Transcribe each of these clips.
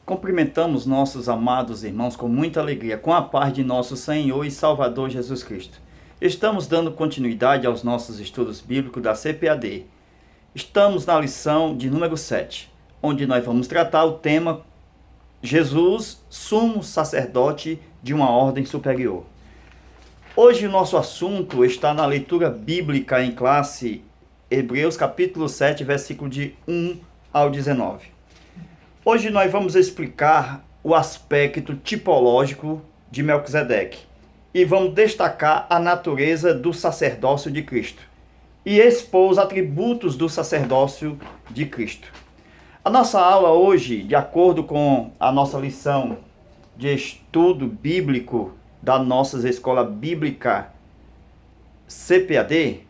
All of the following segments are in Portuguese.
Cumprimentamos nossos amados irmãos com muita alegria, com a paz de nosso Senhor e Salvador Jesus Cristo. Estamos dando continuidade aos nossos estudos bíblicos da CPAD. Estamos na lição de número 7, onde nós vamos tratar o tema Jesus, sumo sacerdote de uma ordem superior. Hoje o nosso assunto está na leitura bíblica em classe Hebreus capítulo 7, versículo de 1 ao 19. Hoje nós vamos explicar o aspecto tipológico de Melquisedeque e vamos destacar a natureza do sacerdócio de Cristo e expor os atributos do sacerdócio de Cristo. A nossa aula hoje, de acordo com a nossa lição de estudo bíblico da nossa escola bíblica CPAD,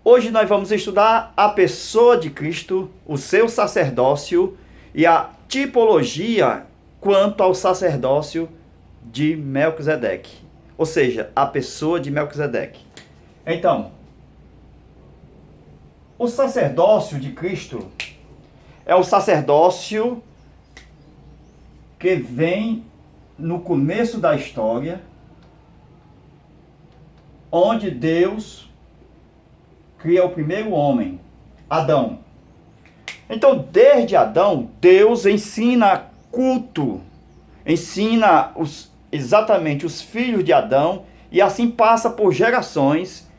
hoje nós vamos estudar a pessoa de Cristo, o seu sacerdócio e a tipologia quanto ao sacerdócio de Melquisedeque, ou seja, a pessoa de Melquisedeque. Então, o sacerdócio de Cristo é o sacerdócio que vem no começo da história, onde Deus cria o primeiro homem, Adão. Então, desde Adão, Deus ensina culto, ensina exatamente os filhos de Adão, e assim passa por gerações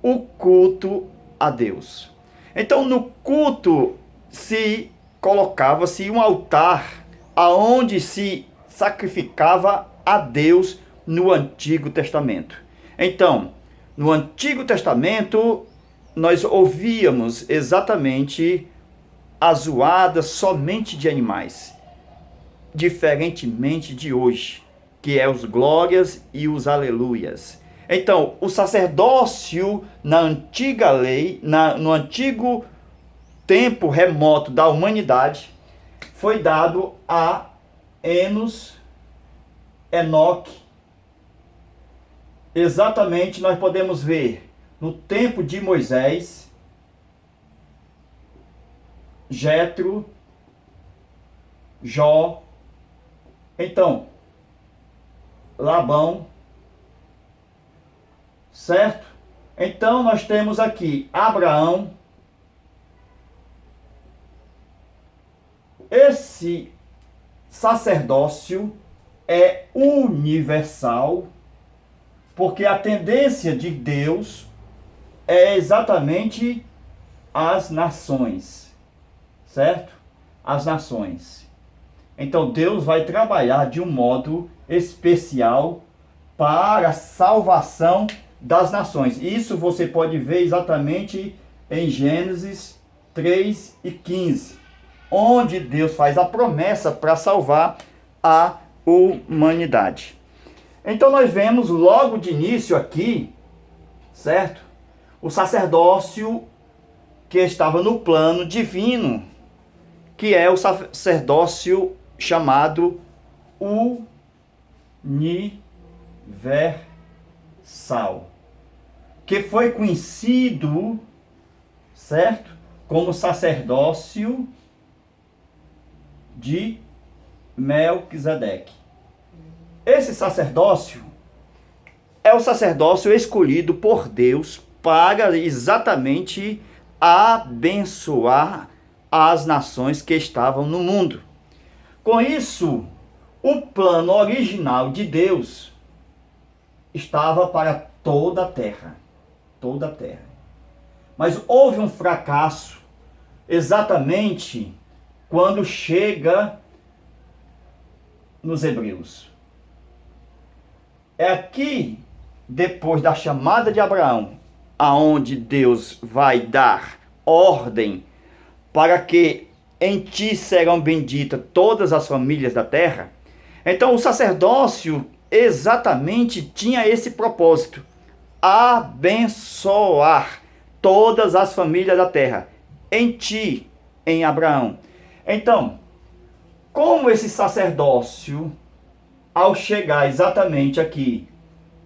o culto a Deus. Então, no culto se colocava-se um altar aonde se sacrificava a Deus no Antigo Testamento. Então, no Antigo Testamento, nós ouvíamos exatamente a zoada somente de animais, diferentemente de hoje, que é os glórias e os aleluias. Então, o sacerdócio na antiga lei, no antigo tempo remoto da humanidade, foi dado a Enos, Enoque. Exatamente, nós podemos ver no tempo de Moisés, Jetro, Jó, então, Labão, certo? Então nós temos aqui Abraão. Esse sacerdócio é universal, porque a tendência de Deus é exatamente as nações, certo? As nações. Então Deus vai trabalhar de um modo especial para a salvação das nações. Isso você pode ver exatamente em Gênesis 3 e 15, onde Deus faz a promessa para salvar a humanidade. Então nós vemos logo de início aqui, certo? O sacerdócio que estava no plano divino, que é o sacerdócio chamado universal, que foi conhecido, certo, como sacerdócio de Melquisedeque. Esse sacerdócio é o sacerdócio escolhido por Deus para exatamente abençoar as nações que estavam no mundo. Com isso, o plano original de Deus estava para toda a terra. Toda a terra. Mas houve um fracasso exatamente quando chega nos Hebreus. É aqui, depois da chamada de Abraão, aonde Deus vai dar ordem para que em ti serão benditas todas as famílias da terra. Então o sacerdócio exatamente tinha esse propósito: abençoar todas as famílias da terra, em ti, em Abraão. Então, como esse sacerdócio, ao chegar exatamente aqui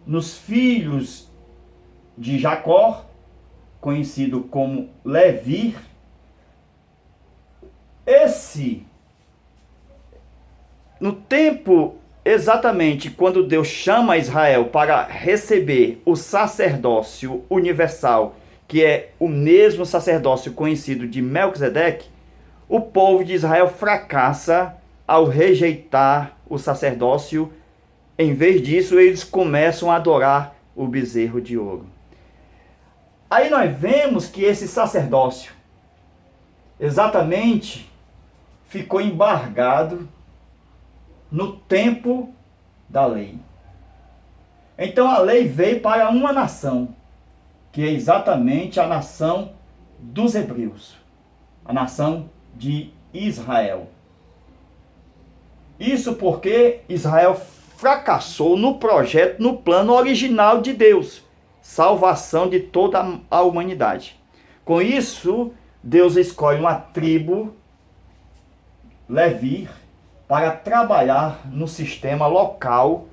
nos filhos de Jacó, conhecido como Levi, esse no tempo exatamente quando Deus chama Israel para receber o sacerdócio universal, que é o mesmo sacerdócio conhecido de Melquisedeque, o povo de Israel fracassa ao rejeitar o sacerdócio. Em vez disso, eles começam a adorar o bezerro de ouro. Aí nós vemos que esse sacerdócio exatamente ficou embargado no tempo da lei. Então a lei veio para uma nação, que é exatamente a nação dos hebreus, a nação de Israel. Isso porque Israel fracassou no projeto, no plano original de Deus, salvação de toda a humanidade. Com isso, Deus escolhe uma tribo, Levi, para trabalhar no sistema local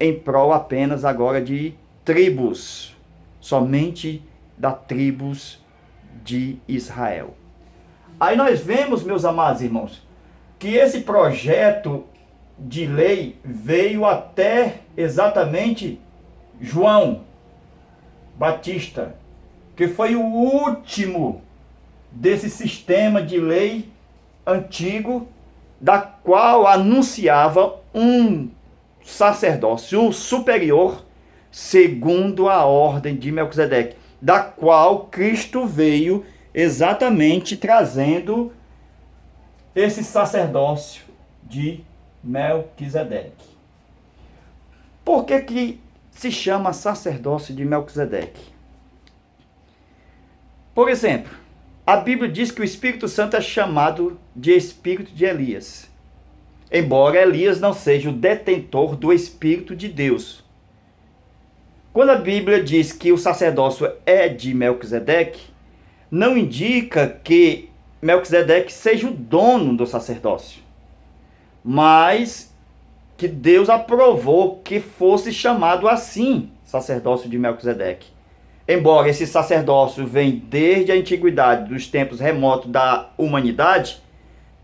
em prol apenas agora de tribos, somente das tribos de Israel. Aí nós vemos, meus amados irmãos, que esse projeto de lei veio até exatamente João Batista, que foi o último desse sistema de lei antigo, da qual anunciava um sacerdócio superior segundo a ordem de Melquisedeque, da qual Cristo veio exatamente trazendo esse sacerdócio de Melquisedeque. Por que se chama sacerdócio de Melquisedeque? Por exemplo, a Bíblia diz que o Espírito Santo é chamado de Espírito de Elias, embora Elias não seja o detentor do Espírito de Deus. Quando a Bíblia diz que o sacerdócio é de Melquisedeque, não indica que Melquisedeque seja o dono do sacerdócio, mas que Deus aprovou que fosse chamado assim, sacerdócio de Melquisedeque. Embora esse sacerdócio venha desde a antiguidade, dos tempos remotos da humanidade,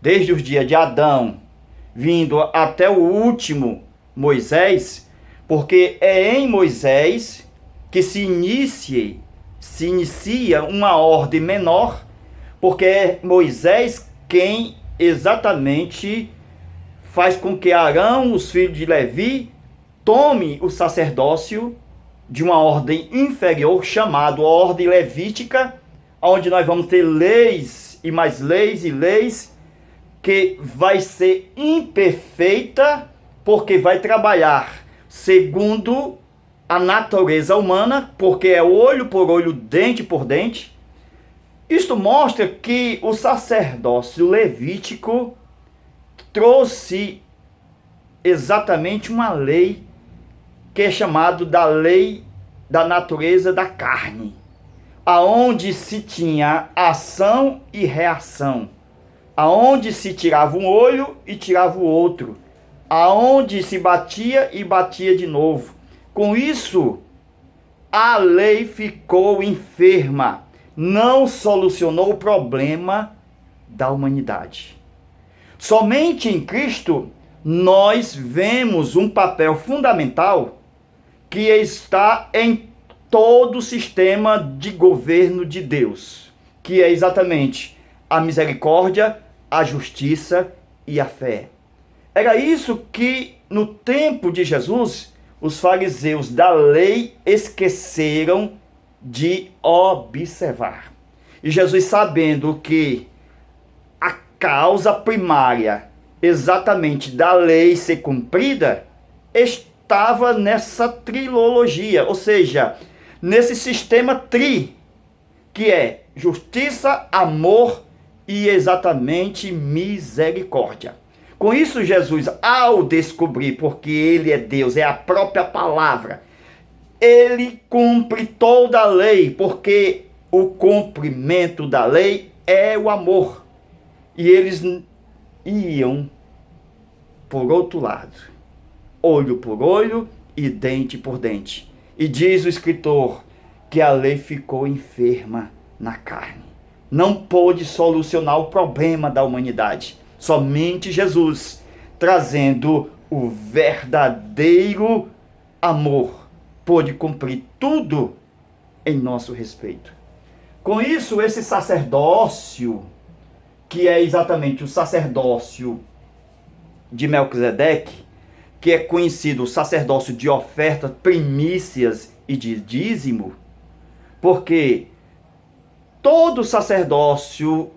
desde os dias de Adão, vindo até o último Moisés, porque é em Moisés que se inicia uma ordem menor, porque é Moisés quem exatamente faz com que Arão, os filhos de Levi, tome o sacerdócio de uma ordem inferior, chamada ordem levítica, onde nós vamos ter leis e mais leis e leis, que vai ser imperfeita, porque vai trabalhar segundo a natureza humana, porque é olho por olho, dente por dente. Isto mostra que o sacerdócio levítico trouxe exatamente uma lei que é chamado da lei da natureza da carne, aonde se tinha ação e reação, aonde se tirava um olho e tirava o outro, aonde se batia e batia de novo. Com isso, a lei ficou enferma, não solucionou o problema da humanidade. Somente em Cristo nós vemos um papel fundamental que está em todo o sistema de governo de Deus, que é exatamente a misericórdia, a justiça e a fé. Era isso que no tempo de Jesus os fariseus da lei esqueceram de observar. E Jesus, sabendo que a causa primária exatamente da lei ser cumprida, estava nessa trilologia, ou seja, nesse sistema que é justiça, amor e exatamente misericórdia. Com isso, Jesus, ao descobrir, porque ele é Deus, é a própria palavra, ele cumpre toda a lei, porque o cumprimento da lei é o amor. E eles iam por outro lado, olho por olho e dente por dente. E diz o escritor que a lei ficou enferma na carne. Não pôde solucionar o problema da humanidade. Somente Jesus trazendo o verdadeiro amor, pôde cumprir tudo em nosso respeito. Com isso, esse sacerdócio, que é exatamente o sacerdócio de Melquisedeque, que é conhecido o sacerdócio de oferta, primícias e de dízimo, porque todo sacerdócio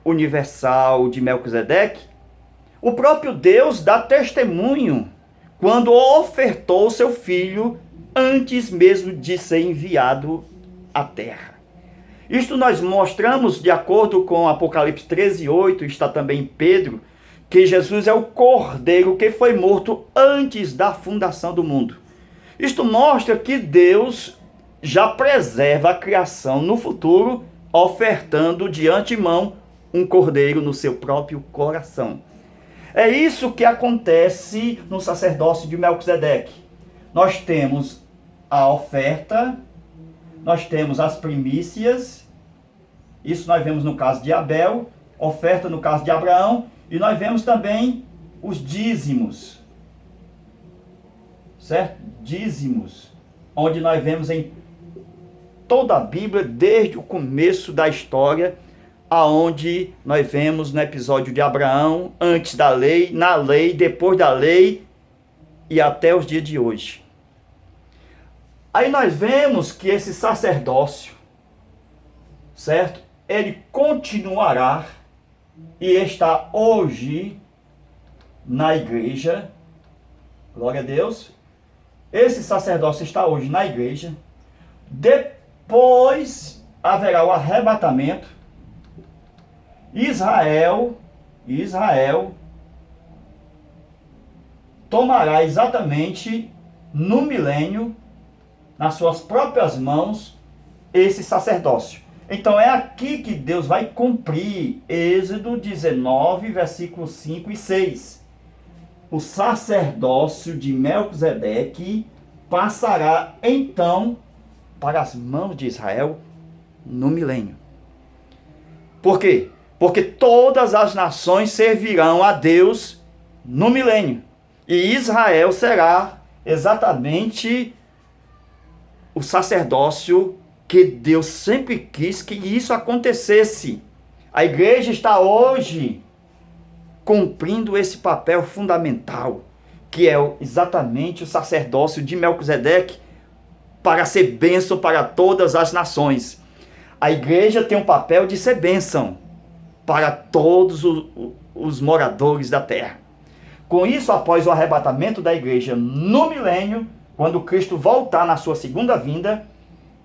universal de Melquisedeque, o próprio Deus dá testemunho quando ofertou seu filho antes mesmo de ser enviado à terra. Isto nós mostramos de acordo com Apocalipse 13:8, está também em Pedro, que Jesus é o cordeiro que foi morto antes da fundação do mundo. Isto mostra que Deus já preserva a criação no futuro, ofertando de antemão um cordeiro no seu próprio coração. É isso que acontece no sacerdócio de Melquisedeque. Nós temos a oferta, nós temos as primícias, isso nós vemos no caso de Abel, oferta no caso de Abraão, e nós vemos também os dízimos, certo? Dízimos, onde nós vemos em toda a Bíblia, desde o começo da história, aonde nós vemos no episódio de Abraão, antes da lei, na lei, depois da lei e até os dias de hoje. Aí nós vemos que esse sacerdócio, certo? Ele continuará e está hoje na igreja. Glória a Deus. Esse sacerdócio está hoje na igreja. Depois haverá o arrebatamento. Israel tomará exatamente no milênio, nas suas próprias mãos, esse sacerdócio. Então é aqui que Deus vai cumprir Êxodo 19, versículos 5 e 6. O sacerdócio de Melquisedeque passará então para as mãos de Israel no milênio. Por quê? Porque todas as nações servirão a Deus no milênio. E Israel será exatamente o sacerdócio que Deus sempre quis que isso acontecesse. A igreja está hoje cumprindo esse papel fundamental, que é exatamente o sacerdócio de Melquisedeque, para ser bênção para todas as nações. A igreja tem um papel de ser bênção para todos os moradores da terra. Com isso, após o arrebatamento da igreja no milênio, quando Cristo voltar na sua segunda vinda,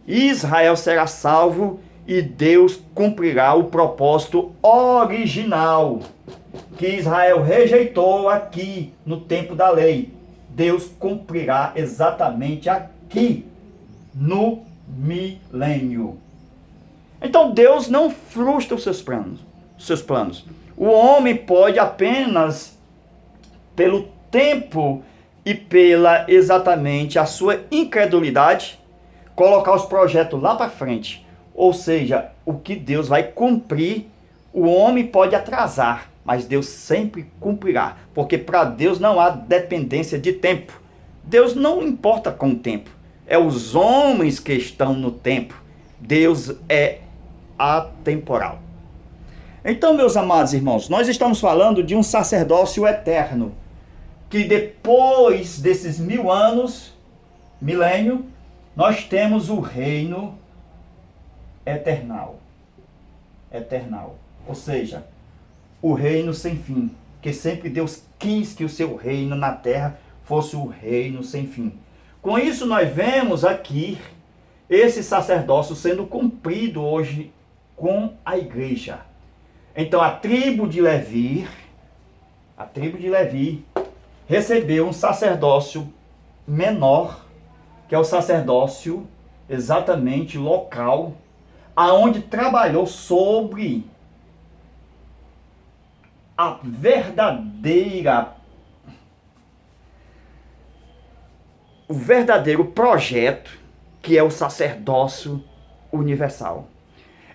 Israel será salvo e Deus cumprirá o propósito original que Israel rejeitou aqui no tempo da lei. Deus cumprirá exatamente aqui no milênio. Então Deus não frustra os seus planos. O homem pode apenas, pelo tempo e pela exatamente a sua incredulidade, colocar os projetos lá para frente. Ou seja, o que Deus vai cumprir, o homem pode atrasar, mas Deus sempre cumprirá. Porque para Deus não há dependência de tempo. Deus não importa com o tempo. É os homens que estão no tempo. Deus é atemporal. Então, meus amados irmãos, nós estamos falando de um sacerdócio eterno, que depois desses 1000 anos, milênio, nós temos o reino eternal. Ou seja, o reino sem fim, que sempre Deus quis que o seu reino na terra fosse o reino sem fim. Com isso nós vemos aqui esse sacerdócio sendo cumprido hoje com a igreja. Então a tribo de Levi recebeu um sacerdócio menor, que é o sacerdócio exatamente local, aonde trabalhou sobre o verdadeiro projeto, que é o sacerdócio universal.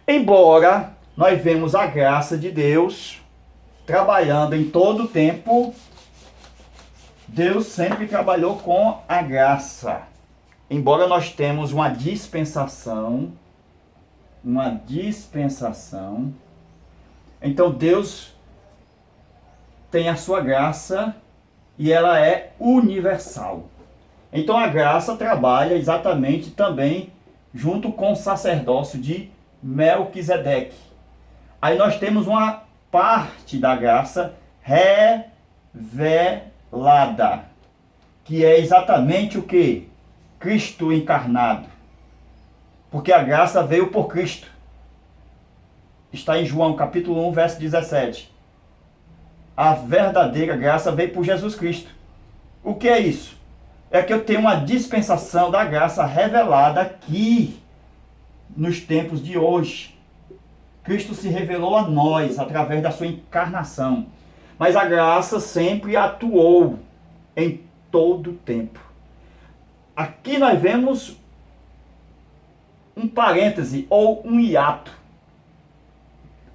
Embora nós vemos a graça de Deus trabalhando em todo o tempo Deus sempre trabalhou com a graça. Embora nós temos uma dispensação, então Deus tem a sua graça e ela é universal. Então a graça trabalha exatamente também junto com o sacerdócio de Melquisedeque. Aí nós temos uma parte da graça revelada, que é exatamente o que? Cristo encarnado. Porque a graça veio por Cristo. Está em João capítulo 1, verso 17. A verdadeira graça veio por Jesus Cristo. O que é isso? É que eu tenho uma dispensação da graça revelada aqui, nos tempos de hoje. Cristo se revelou a nós através da sua encarnação. Mas a graça sempre atuou em todo o tempo. Aqui nós vemos um parêntese ou um hiato.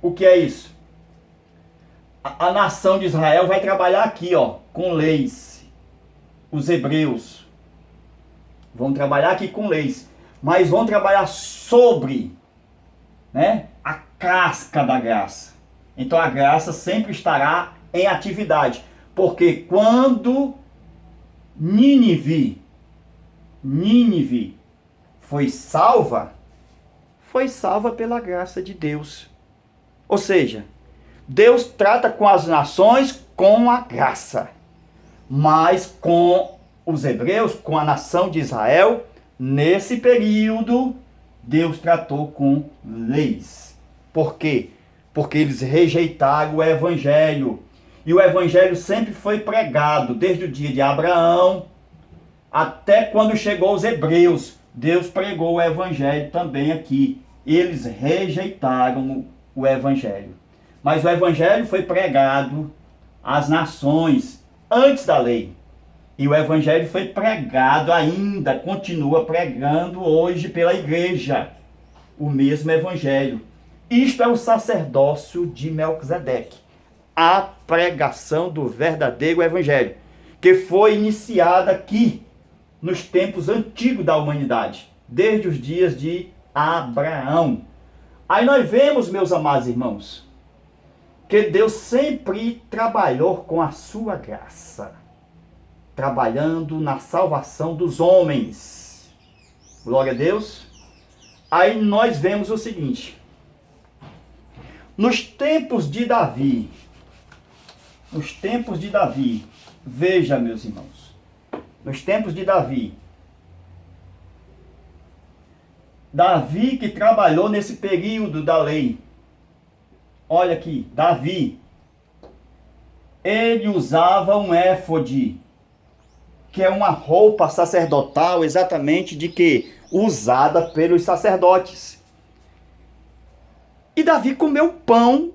O que é isso? A nação de Israel vai trabalhar aqui, com leis. Os hebreus vão trabalhar aqui com leis, mas vão trabalhar sobre, a casca da graça. Então a graça sempre estará em atividade, porque quando Nínive foi salva pela graça de Deus. Ou seja, Deus trata com as nações com a graça, mas com os hebreus, com a nação de Israel, nesse período, Deus tratou com leis. Por quê? Porque eles rejeitaram o evangelho. E o evangelho sempre foi pregado, desde o dia de Abraão até quando chegou os hebreus. Deus pregou o evangelho também aqui. Eles rejeitaram o evangelho. Mas o evangelho foi pregado às nações antes da lei. E o evangelho foi pregado ainda, continua pregando hoje pela igreja. O mesmo evangelho. Isto é o sacerdócio de Melquisedeque. A pregação do verdadeiro evangelho, que foi iniciada aqui nos tempos antigos da humanidade, desde os dias de Abraão. Aí nós vemos, meus amados irmãos, que Deus sempre trabalhou com a sua graça, trabalhando na salvação dos homens. Glória a Deus. Aí nós vemos o seguinte: nos tempos de Davi, veja, meus irmãos, nos tempos de Davi que trabalhou nesse período da lei. Olha aqui, Davi, ele usava um éfode, que é uma roupa sacerdotal, exatamente de que? Usada pelos sacerdotes. E Davi comeu pão,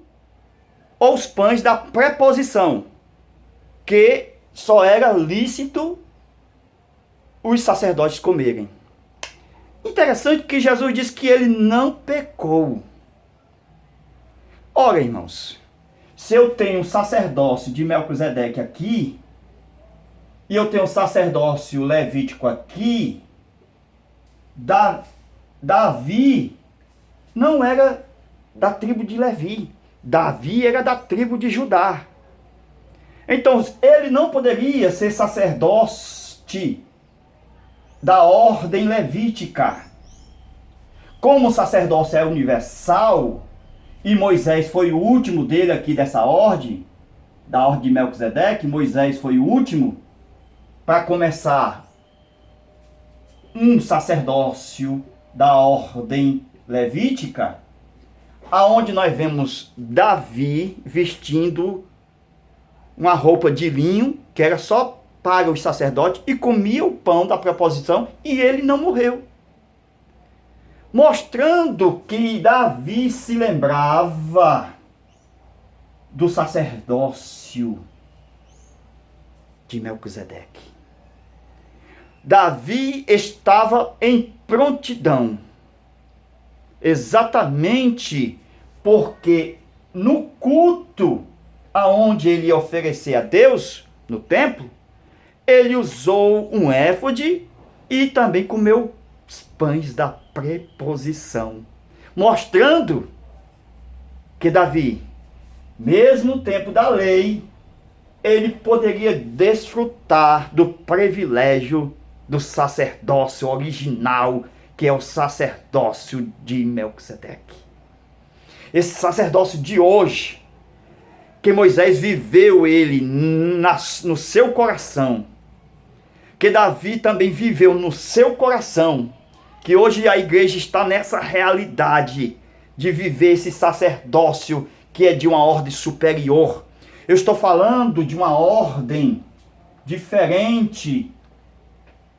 ou os pães da preposição, que só era lícito os sacerdotes comerem. Interessante que Jesus disse que ele não pecou. Ora, irmãos, se eu tenho o sacerdócio de Melquisedeque aqui, e eu tenho o sacerdócio levítico aqui, Davi não era da tribo de Levi. Davi era da tribo de Judá. Então, ele não poderia ser sacerdote da ordem levítica. Como o sacerdócio é universal, e Moisés foi o último dele aqui dessa ordem, da ordem de Melquisedeque, Moisés foi o último para começar um sacerdócio da ordem levítica, aonde nós vemos Davi vestindo uma roupa de linho, que era só para os sacerdotes, e comia o pão da preposição, e ele não morreu. Mostrando que Davi se lembrava do sacerdócio de Melquisedeque. Davi estava em prontidão, exatamente porque no culto aonde ele ia oferecer a Deus, no templo, ele usou um éfode e também comeu os pães da preposição, mostrando que Davi, mesmo no tempo da lei, ele poderia desfrutar do privilégio do sacerdócio original, que é o sacerdócio de Melquisedeque. Esse sacerdócio de hoje, que Moisés viveu ele no seu coração, que Davi também viveu no seu coração, que hoje a igreja está nessa realidade de viver esse sacerdócio que é de uma ordem superior. Eu estou falando de uma ordem diferente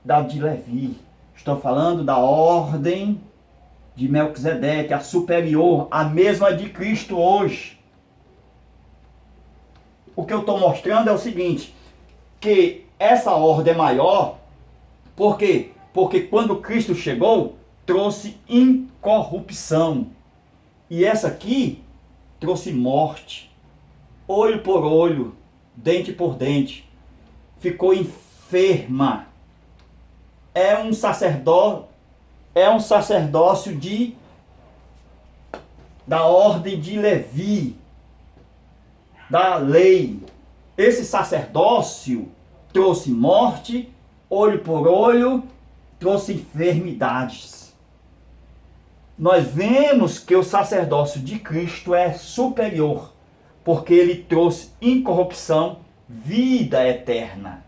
da de Levi. Estou falando da ordem de Melquisedeque, a superior, a mesma de Cristo hoje. O que eu estou mostrando é o seguinte, que essa ordem é maior, por quê? Porque quando Cristo chegou, trouxe incorrupção. E essa aqui trouxe morte. Olho por olho, dente por dente. Ficou enferma. É um sacerdócio da ordem de Levi, da lei. Esse sacerdócio trouxe morte, olho por olho, trouxe enfermidades. Nós vemos que o sacerdócio de Cristo é superior, porque ele trouxe incorrupção, vida eterna.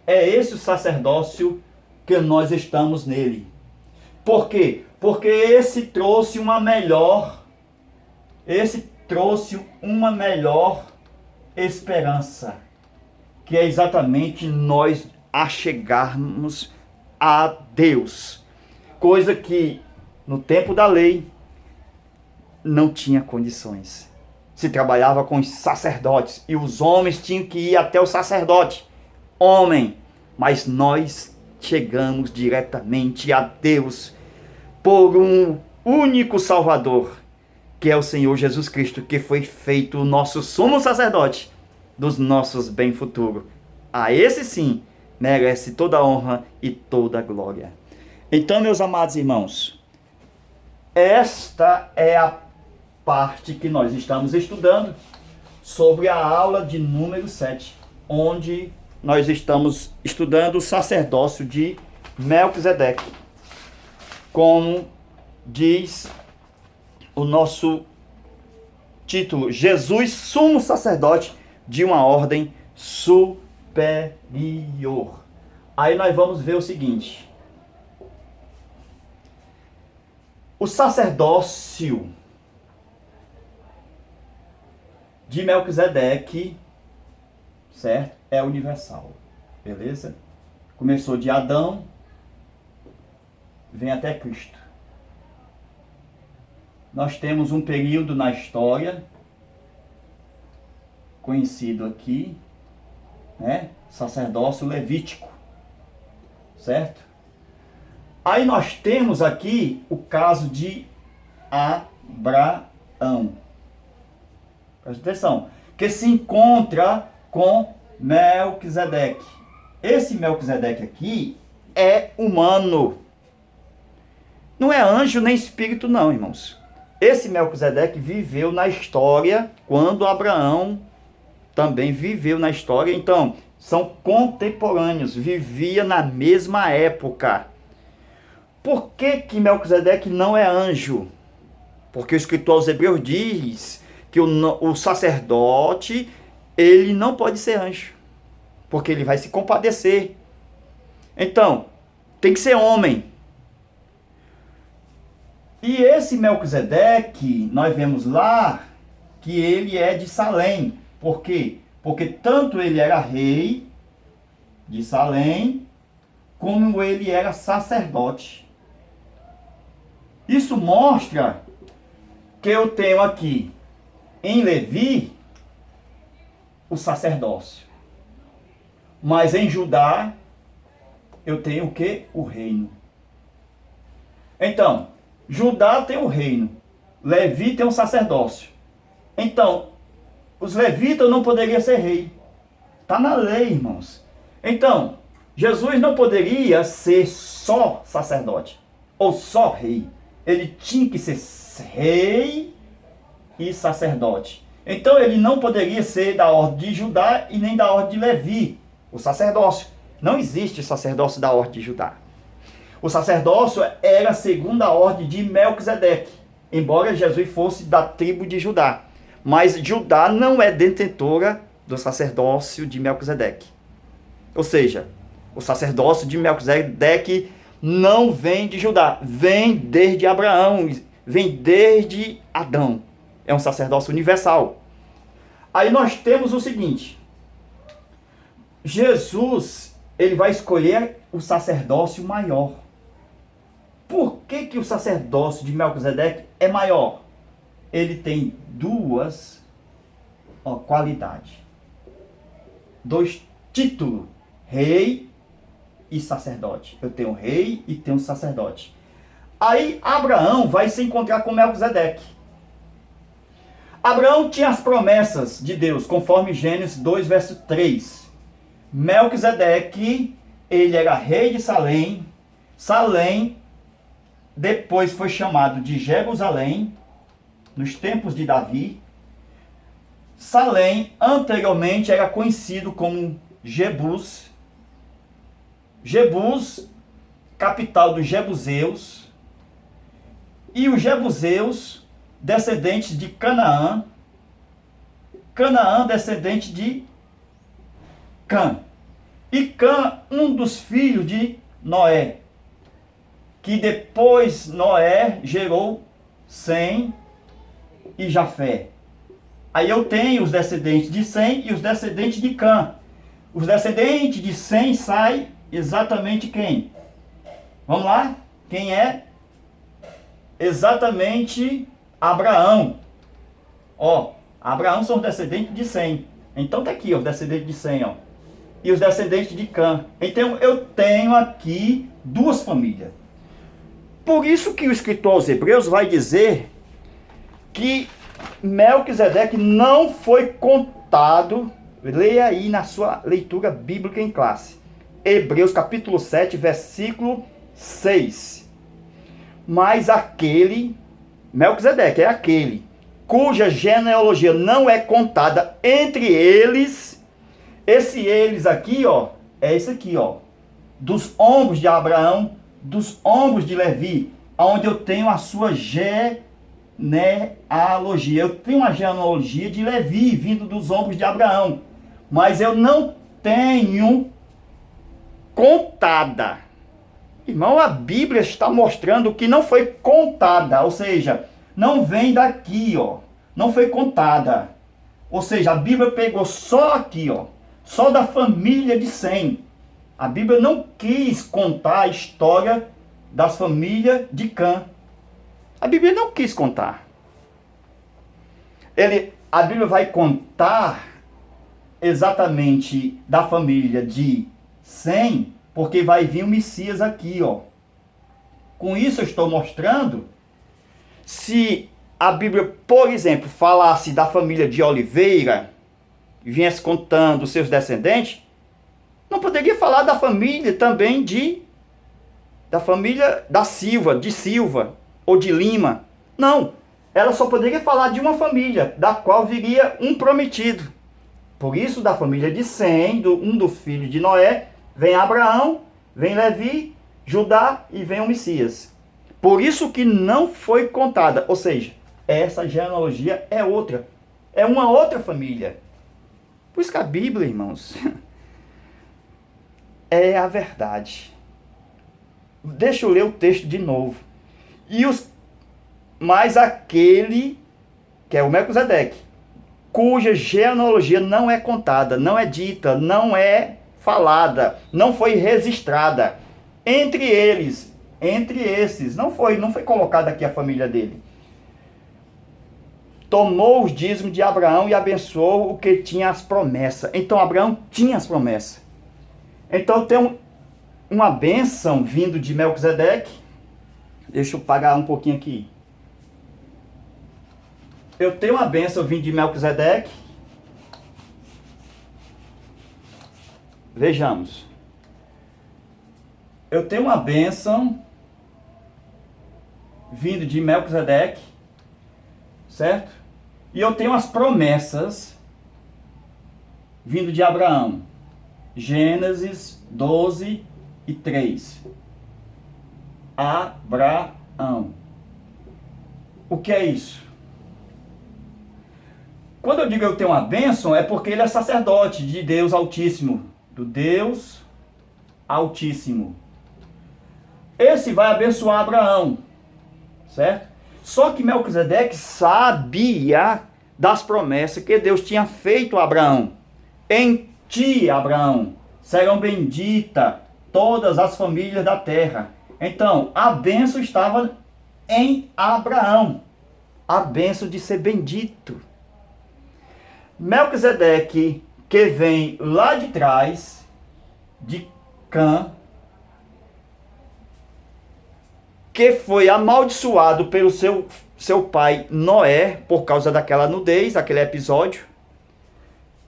É esse o sacerdócio que nós estamos nele. Por quê? Porque esse trouxe uma melhor esperança, que é exatamente nós achegarmos a Deus. Coisa que no tempo da lei não tinha condições. Se trabalhava com os sacerdotes e os homens tinham que ir até o sacerdote, homem, mas nós chegamos diretamente a Deus por um único Salvador, que é o Senhor Jesus Cristo, que foi feito o nosso sumo sacerdote dos nossos bem futuros. A esse sim merece toda a honra e toda a glória. Então, meus amados irmãos, esta é a parte que nós estamos estudando sobre a aula de número 7, onde nós estamos estudando o sacerdócio de Melquisedeque, como diz o nosso título, Jesus, sumo sacerdote de uma ordem superior. Aí nós vamos ver o seguinte: o sacerdócio de Melquisedeque, certo? É universal, beleza? Começou de Adão, vem até Cristo. Nós temos um período na história, conhecido aqui, né? Sacerdócio levítico, certo? Aí nós temos aqui o caso de Abraão. Presta atenção, que se encontra com Melquisedeque. Esse Melquisedeque aqui é humano. Não é anjo nem espírito não, irmãos. Esse Melquisedeque viveu na história quando Abraão também viveu na história. Então, são contemporâneos, vivia na mesma época. Por que Melquisedeque não é anjo? Porque o escritor aos Hebreus diz que o sacerdote, ele não pode ser anjo, porque ele vai se compadecer. Então, tem que ser homem. E esse Melquisedeque, nós vemos lá que ele é de Salém. Por quê? Porque tanto ele era rei de Salém, como ele era sacerdote. Isso mostra que eu tenho aqui em Levi o sacerdócio. Mas em Judá eu tenho o quê? O reino. Então, Judá tem o reino, Levi tem o sacerdócio. Então, os levitas não poderiam ser rei. Está na lei, irmãos. Então, Jesus não poderia ser só sacerdote ou só rei. Ele tinha que ser rei e sacerdote. Então ele não poderia ser da ordem de Judá e nem da ordem de Levi, o sacerdócio. Não existe sacerdócio da ordem de Judá. O sacerdócio era segundo a ordem de Melquisedeque, embora Jesus fosse da tribo de Judá. Mas Judá não é detentora do sacerdócio de Melquisedeque. Ou seja, o sacerdócio de Melquisedeque não vem de Judá, vem desde Abraão, vem desde Adão. É um sacerdócio universal. Aí nós temos o seguinte: Jesus, ele vai escolher o sacerdócio maior. Por que o sacerdócio de Melquisedeque é maior? Ele tem duas qualidades. Dois títulos: rei e sacerdote. Eu tenho rei e tenho sacerdote. Aí Abraão vai se encontrar com Melquisedeque. Abraão tinha as promessas de Deus, conforme Gênesis 2, verso 3. Melquisedeque, ele era rei de Salém. Salém depois foi chamado de Jerusalém, nos tempos de Davi. Salém anteriormente era conhecido como Jebus. Jebus, capital dos Jebuseus. E os Jebuseus, descendentes de Canaã. Canaã, descendente de Cã. E Cã, um dos filhos de Noé. Que depois Noé gerou Sem e Jafé. Aí eu tenho os descendentes de Sem e os descendentes de Cã. Os descendentes de Sem sai exatamente quem? Vamos lá? Quem é? Exatamente Abraão. Ó, Abraão são os descendentes de Sem. Então tá aqui, ó, os descendentes de Sem, ó. E os descendentes de Cã. Então eu tenho aqui duas famílias. Por isso que o escritor aos Hebreus vai dizer que Melquisedeque não foi contado. Leia aí na sua leitura bíblica em classe. Hebreus capítulo 7, versículo 6. Mas aquele, Melquisedeque é aquele, cuja genealogia não é contada entre eles. Esse eles aqui, ó, é esse aqui, ó. Dos ombros de Abraão, dos ombros de Levi, onde eu tenho a sua genealogia. Eu tenho uma genealogia de Levi, vindo dos ombros de Abraão. Mas eu não tenho contada. Irmão, a Bíblia está mostrando que não foi contada, ou seja, não vem daqui, ó. Não foi contada. Ou seja, a Bíblia pegou só aqui, ó, só da família de Sem. A Bíblia não quis contar a história das famílias de Cã. A Bíblia não quis contar. A Bíblia vai contar exatamente da família de Sem, porque vai vir o Messias aqui, ó. Com isso eu estou mostrando, se a Bíblia, por exemplo, falasse da família de Oliveira, viesse contando os seus descendentes, não poderia falar da família também da família da Silva, de Silva ou de Lima. Não, ela só poderia falar de uma família, da qual viria um prometido. Por isso, da família de Sem, um dos filhos de Noé, vem Abraão, vem Levi, Judá e vem o Messias. Por isso que não foi contada. Ou seja, essa genealogia é outra. É uma outra família. Por isso que a Bíblia, irmãos, é a verdade. Deixa eu ler o texto de novo. Mas aquele, que é o Melquisedeque, cuja genealogia não é contada, não é dita, não é falada, não foi registrada. Entre esses, não foi colocada aqui a família dele. Tomou os dízimos de Abraão e abençoou o que tinha as promessas. Então Abraão tinha as promessas. Então tem uma bênção vindo de Melquisedeque. Deixa eu pagar um pouquinho aqui. Eu tenho uma bênção vindo de Melquisedeque. Vejamos. Eu tenho uma bênção vindo de Melquisedeque, certo? E eu tenho as promessas vindo de Abraão. Gênesis 12:3. Abraão. O que é isso? Quando eu digo eu tenho uma bênção, é porque ele é sacerdote de Deus Altíssimo. Do Deus Altíssimo. Esse vai abençoar Abraão, certo? Só que Melquisedeque sabia das promessas que Deus tinha feito a Abraão. Em ti, Abraão, serão benditas todas as famílias da terra. Então, a bênção estava em Abraão. A bênção de ser bendito. Melquisedeque, que vem lá de trás, de Cã, que foi amaldiçoado pelo seu pai Noé, por causa daquela nudez, aquele episódio.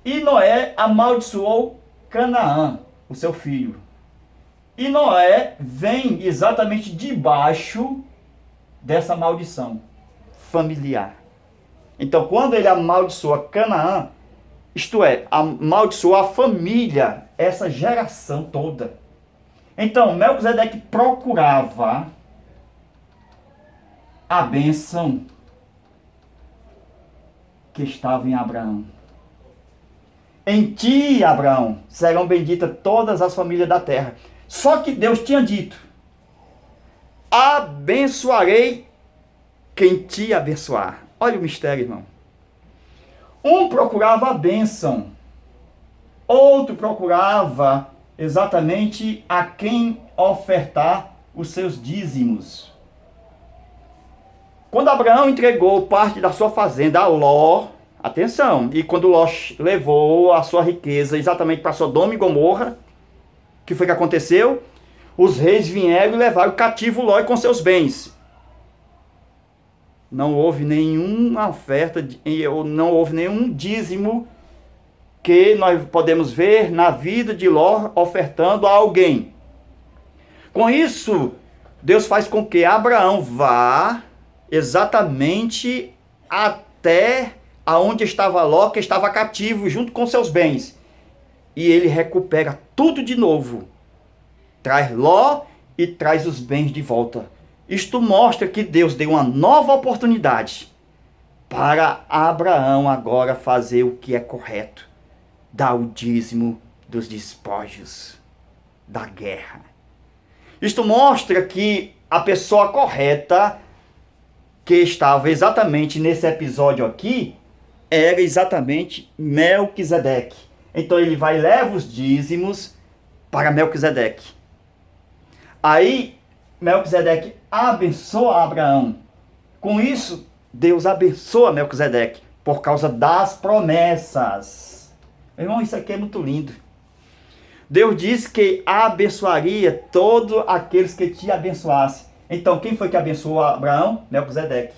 E Noé amaldiçoou Canaã, o seu filho. E Noé vem exatamente debaixo dessa maldição familiar. Então, quando ele amaldiçoa Canaã, isto é, amaldiçoa a família, essa geração toda. Então, Melquisedeque procurava a bênção que estava em Abraão. Em ti, Abraão, serão benditas todas as famílias da terra. Só que Deus tinha dito: abençoarei quem te abençoar. Olha o mistério, irmão. Um procurava a bênção, outro procurava exatamente a quem ofertar os seus dízimos. Quando Abraão entregou parte da sua fazenda a Ló, atenção, e quando Ló levou a sua riqueza exatamente para Sodoma e Gomorra, o que foi que aconteceu? Os reis vieram e levaram cativo Ló com seus bens. Não houve nenhuma oferta, não houve nenhum dízimo que nós podemos ver na vida de Ló ofertando a alguém. Com isso, Deus faz com que Abraão vá exatamente até aonde estava Ló, que estava cativo, junto com seus bens. E ele recupera tudo de novo. Traz Ló e traz os bens de volta. Isto mostra que Deus deu uma nova oportunidade para Abraão agora fazer o que é correto. Dar o dízimo dos despojos da guerra. Isto mostra que a pessoa correta que estava exatamente nesse episódio aqui era exatamente Melquisedeque. Então ele vai e leva os dízimos para Melquisedeque. Aí Melquisedeque abençoa Abraão. Com isso, Deus abençoa Melquisedeque por causa das promessas. Irmão, isso aqui é muito lindo. Deus disse que abençoaria todos aqueles que te abençoassem. Então, quem foi que abençoou Abraão? Melquisedeque.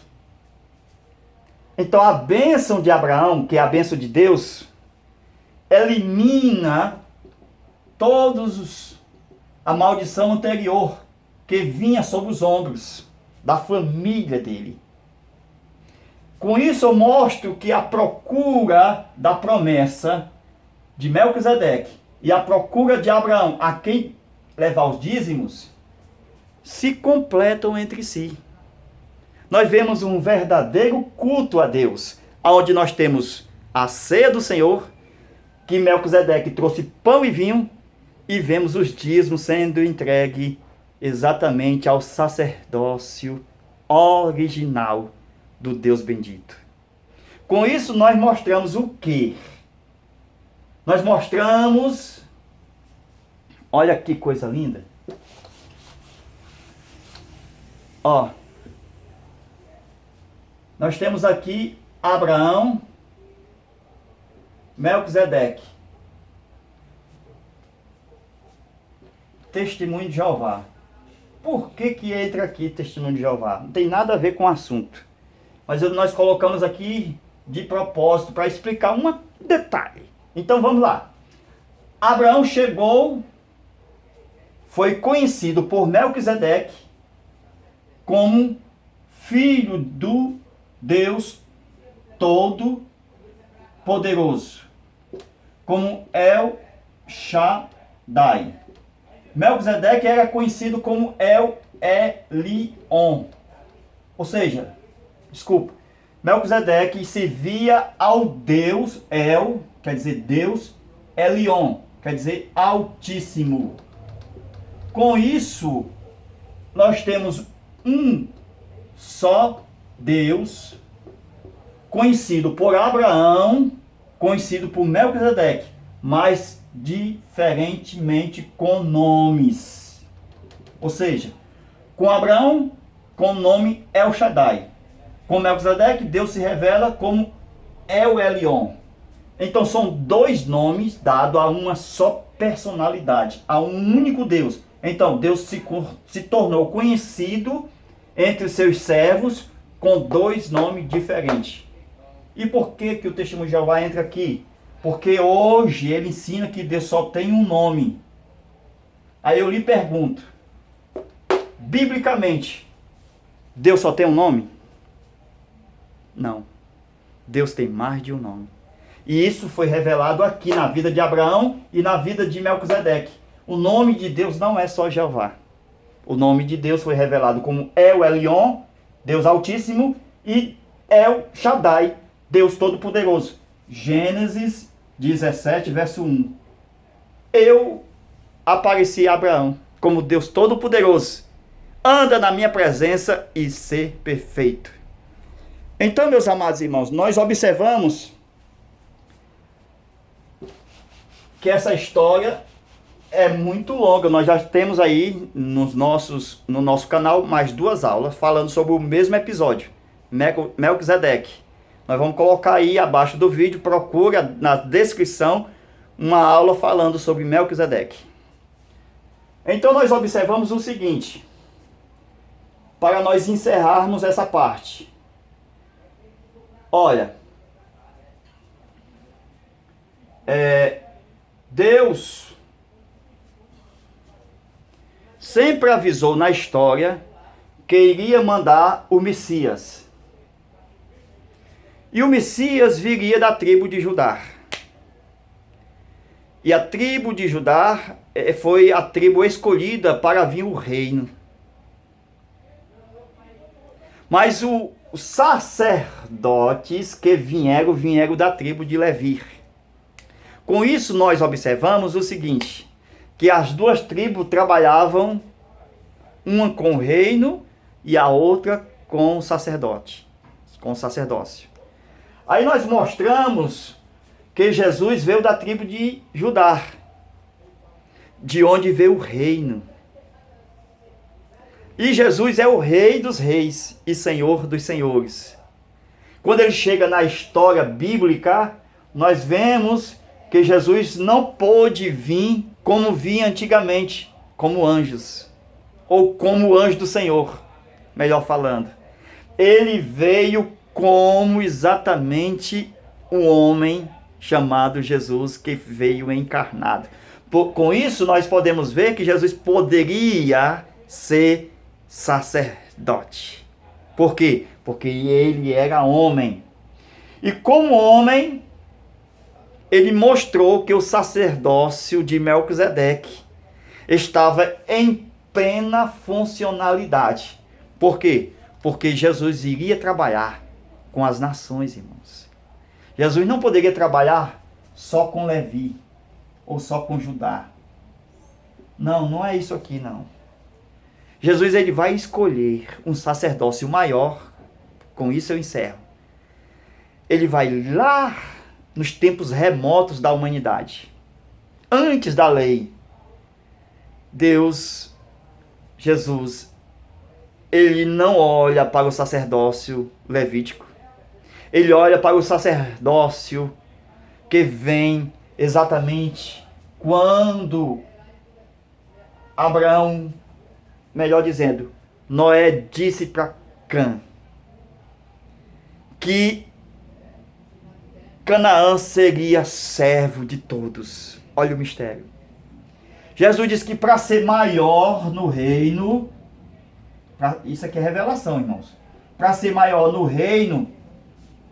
Então, a bênção de Abraão, que é a bênção de Deus, elimina a maldição anterior que vinha sobre os ombros da família dele. Com isso eu mostro que a procura da promessa de Melquisedeque e a procura de Abraão a quem levar os dízimos se completam entre si. Nós vemos um verdadeiro culto a Deus, onde nós temos a ceia do Senhor, que Melquisedeque trouxe pão e vinho, e vemos os dízimos sendo entregues exatamente ao sacerdócio original do Deus bendito. Com isso nós mostramos o quê? Nós mostramos, olha que coisa linda. Ó, nós temos aqui Abraão, Melquisedeque, testemunho de Jeová. Por que entra aqui testemunho de Jeová? Não tem nada a ver com o assunto. Mas nós colocamos aqui de propósito para explicar um detalhe. Então vamos lá. Abraão chegou, foi conhecido por Melquisedeque como filho do Deus Todo-Poderoso, como El Shaddai. Melquisedeque era conhecido como El Elion. Ou seja, Melquisedeque servia ao Deus El, quer dizer Deus, Elion, quer dizer Altíssimo. Com isso, nós temos um só Deus, conhecido por Abraão, conhecido por Melquisedeque, mas diferentemente com nomes. Ou seja, com Abraão, com o nome El Shaddai. Com Melquisedeque, Deus se revela como El Elion. Então são dois nomes dados a uma só personalidade, a um único Deus. Então Deus se tornou conhecido entre seus servos com dois nomes diferentes. E por que o testemunho de Jeová entra aqui? Porque hoje ele ensina que Deus só tem um nome. Aí eu lhe pergunto, biblicamente, Deus só tem um nome? Não. Deus tem mais de um nome. E isso foi revelado aqui na vida de Abraão e na vida de Melquisedeque. O nome de Deus não é só Jeová. O nome de Deus foi revelado como El Elion, Deus Altíssimo, e El Shaddai, Deus Todo-Poderoso. Gênesis 17, verso 1. Eu apareci a Abraão como Deus Todo-Poderoso. Anda na minha presença e ser perfeito. Então, meus amados irmãos, nós observamos que essa história é muito longa. Nós já temos aí no nosso canal mais 2 aulas falando sobre o mesmo episódio, Melquisedeque. Nós vamos colocar aí abaixo do vídeo, procura na descrição uma aula falando sobre Melquisedeque. Então nós observamos o seguinte, para nós encerrarmos essa parte. Olha, Deus sempre avisou na história que iria mandar o Messias. E o Messias viria da tribo de Judá. E a tribo de Judá foi a tribo escolhida para vir o reino. Mas os sacerdotes que vieram da tribo de Levi. Com isso nós observamos o seguinte, que as duas tribos trabalhavam, uma com o reino e a outra com o sacerdote, com o sacerdócio. Aí nós mostramos que Jesus veio da tribo de Judá, de onde veio o reino. E Jesus é o Rei dos Reis e Senhor dos Senhores. Quando ele chega na história bíblica, nós vemos que Jesus não pôde vir como vinha antigamente, como anjos, ou como anjo do Senhor, melhor falando. Ele veio como exatamente um homem chamado Jesus, que veio encarnado. Com isso nós podemos ver que Jesus poderia ser sacerdote. Por quê? Porque ele era homem. E como homem, ele mostrou que o sacerdócio de Melquisedeque estava em plena funcionalidade. Por quê? Porque Jesus iria trabalhar com as nações, irmãos. Jesus não poderia trabalhar só com Levi ou só com Judá. Não, não é isso aqui, não. Jesus ele vai escolher um sacerdócio maior. Com isso eu encerro. Ele vai lá nos tempos remotos da humanidade, antes da lei. Jesus, ele não olha para o sacerdócio levítico. Ele olha para o sacerdócio que vem exatamente quando Abraão, melhor dizendo, Noé disse para Cã que Canaã seria servo de todos. Olha o mistério. Jesus diz que para ser maior no reino, isso aqui é revelação, irmãos. Para ser maior no reino,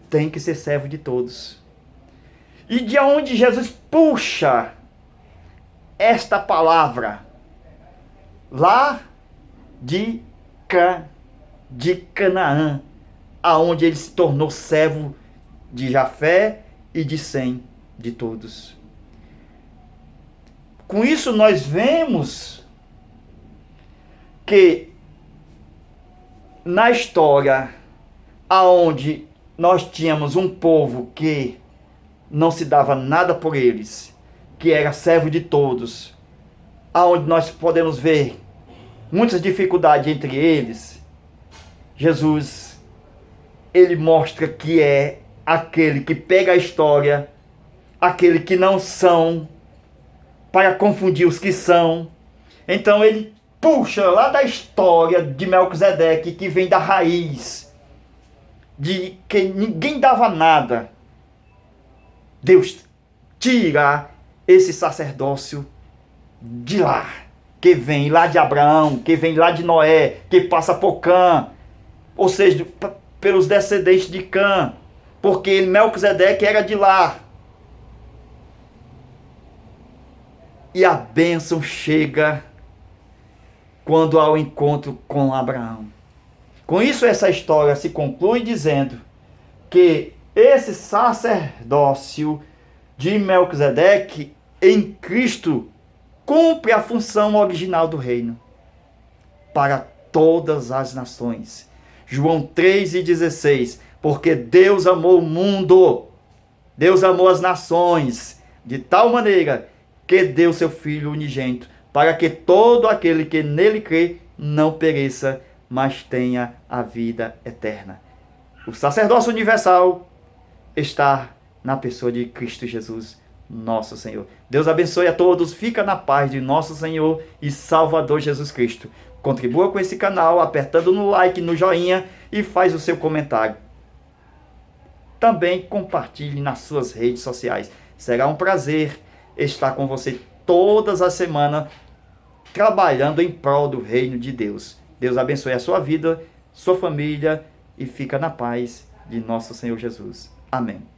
tem que ser servo de todos. E de onde Jesus puxa esta palavra? Lá de Canaã, aonde ele se tornou servo de Jafé e de Sem, de todos. Com isso nós vemos que na história aonde nós tínhamos um povo que não se dava nada por eles, que era servo de todos, aonde nós podemos ver muitas dificuldades entre eles, Jesus, ele mostra que é aquele que pega a história, aquele que não são, para confundir os que são. Então ele puxa lá da história de Melquisedeque, que vem da raiz, de que ninguém dava nada. Deus tira esse sacerdócio de lá, que vem lá de Abraão, que vem lá de Noé, que passa por Cã, ou seja, pelos descendentes de Cã, porque Melquisedeque era de lá. E a bênção chega quando há o encontro com Abraão. Com isso, essa história se conclui dizendo que esse sacerdócio de Melquisedeque em Cristo cumpre a função original do reino para todas as nações. João 3,16, porque Deus amou o mundo, Deus amou as nações, de tal maneira que deu seu Filho unigênito, para que todo aquele que nele crê não pereça, mas tenha a vida eterna. O sacerdócio universal está na pessoa de Cristo Jesus, nosso Senhor. Deus abençoe a todos, fica na paz de nosso Senhor e Salvador Jesus Cristo. Contribua com esse canal apertando no like, no joinha e faz o seu comentário. Também compartilhe nas suas redes sociais. Será um prazer estar com você todas as semanas trabalhando em prol do reino de Deus. Deus abençoe a sua vida, sua família e fica na paz de nosso Senhor Jesus. Amém.